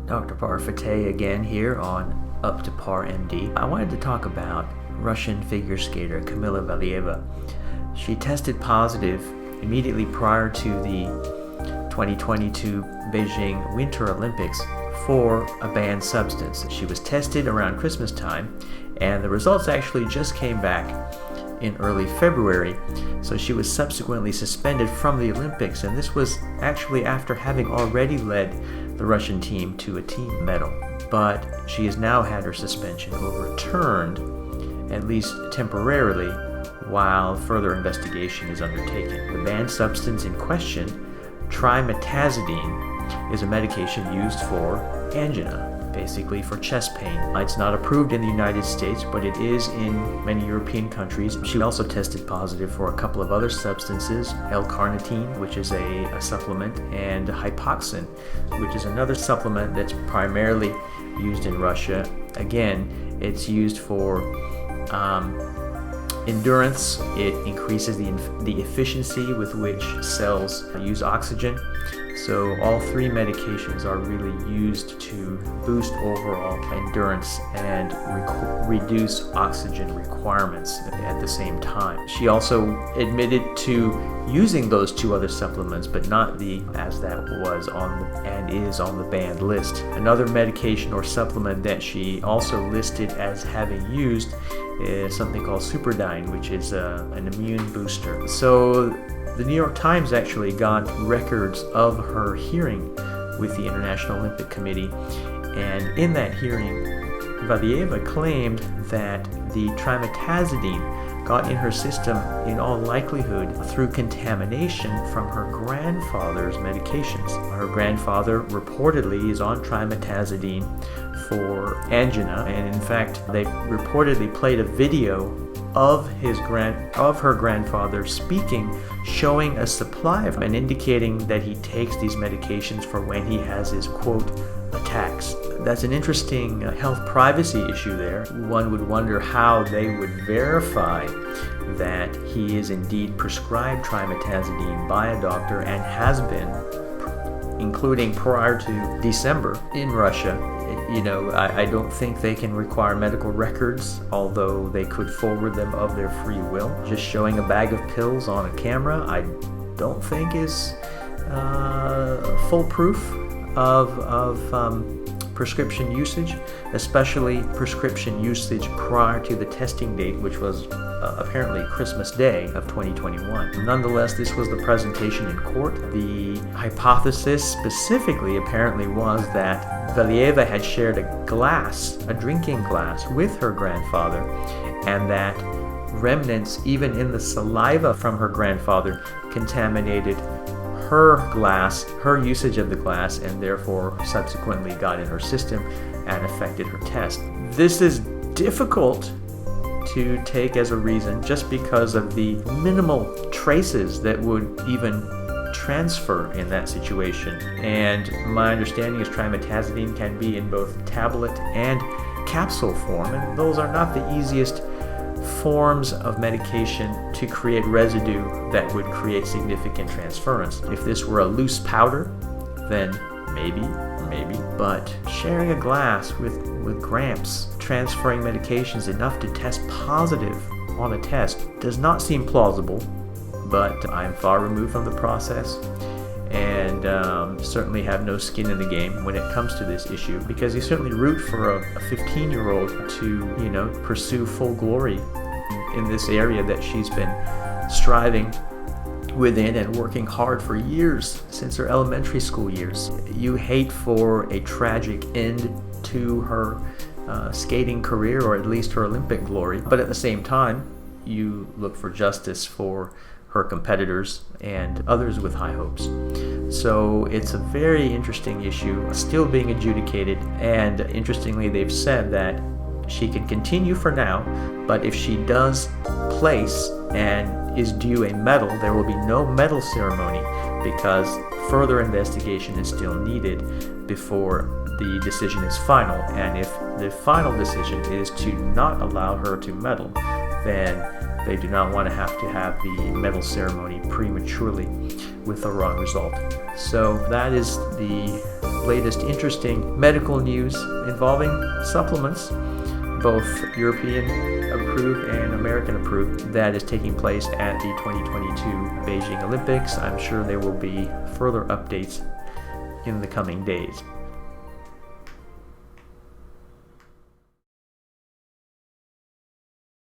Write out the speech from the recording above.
Dr. Fatteh again here on Up to Par MD. I wanted to talk about Russian figure skater Kamila Valieva. She tested positive immediately prior to the 2022 Beijing Winter Olympics for a banned substance. She was tested around Christmas time, and the results actually just came back in early February, so she was subsequently suspended from the Olympics, and this was actually after having already led the Russian team to a team medal. But she has now had her suspension overturned, at least temporarily, while further investigation is undertaken. The banned substance in question, trimetazidine, is a medication used for angina, basically for chest pain. It's not approved in the United States, but it is in many European countries. She also tested positive for a couple of other substances, L-carnitine, which is a supplement, and hypoxin, which is another supplement that's primarily used in Russia. Again, it's used for endurance. It increases the efficiency with which cells use oxygen. So all three medications are really used to boost overall endurance and reduce oxygen requirements at the same time. She also admitted to using those two other supplements, but not as that was on and is on the banned list. Another medication or supplement that she also listed as having used is something called Superdyne, which is an immune booster. So the New York Times actually got records of her hearing with the International Olympic Committee, and in that hearing, Valieva claimed that the trimetazidine got in her system in all likelihood through contamination from her grandfather's medications. Her grandfather reportedly is on trimetazidine for angina, and in fact, they reportedly played a video of her grandfather speaking, showing a supply of them and indicating that he takes these medications for when he has his, quote, attacks. That's an interesting health privacy issue there. One would wonder how they would verify that he is indeed prescribed trimetazidine by a doctor and has been, including prior to December in Russia. I don't think they can require medical records, although they could forward them of their free will. Just showing a bag of pills on a camera, I don't think is full proof of prescription usage, especially prescription usage prior to the testing date, which was apparently Christmas Day of 2021. Nonetheless, this was the presentation in court. The hypothesis specifically apparently was that Valieva had shared a drinking glass with her grandfather, and that remnants even in the saliva from her grandfather contaminated her usage of the glass, and therefore subsequently got in her system and affected her test. This is difficult to take as a reason just because of the minimal traces that would even transfer in that situation. And my understanding is trimetazidine can be in both tablet and capsule form, and those are not the easiest forms of medication to create residue that would create significant transference. If this were a loose powder, then maybe, but sharing a glass with Gramps, transferring medications enough to test positive on a test does not seem plausible, but I'm far removed from the process and certainly have no skin in the game when it comes to this issue, because you certainly root for a 15-year-old to, pursue full glory in this area that she's been striving within and working hard for years, since her elementary school years. You hate for a tragic end to her skating career, or at least her Olympic glory, but at the same time, you look for justice for her competitors and others with high hopes. So it's a very interesting issue, still being adjudicated, and interestingly, they've said that she can continue for now, but if she does place and is due a medal, there will be no medal ceremony because further investigation is still needed before the decision is final. And if the final decision is to not allow her to medal, then they do not want to have the medal ceremony prematurely with a wrong result. So that is the latest interesting medical news involving supplements, both European approved and American approved, that is taking place at the 2022 Beijing Olympics. I'm sure there will be further updates in the coming days.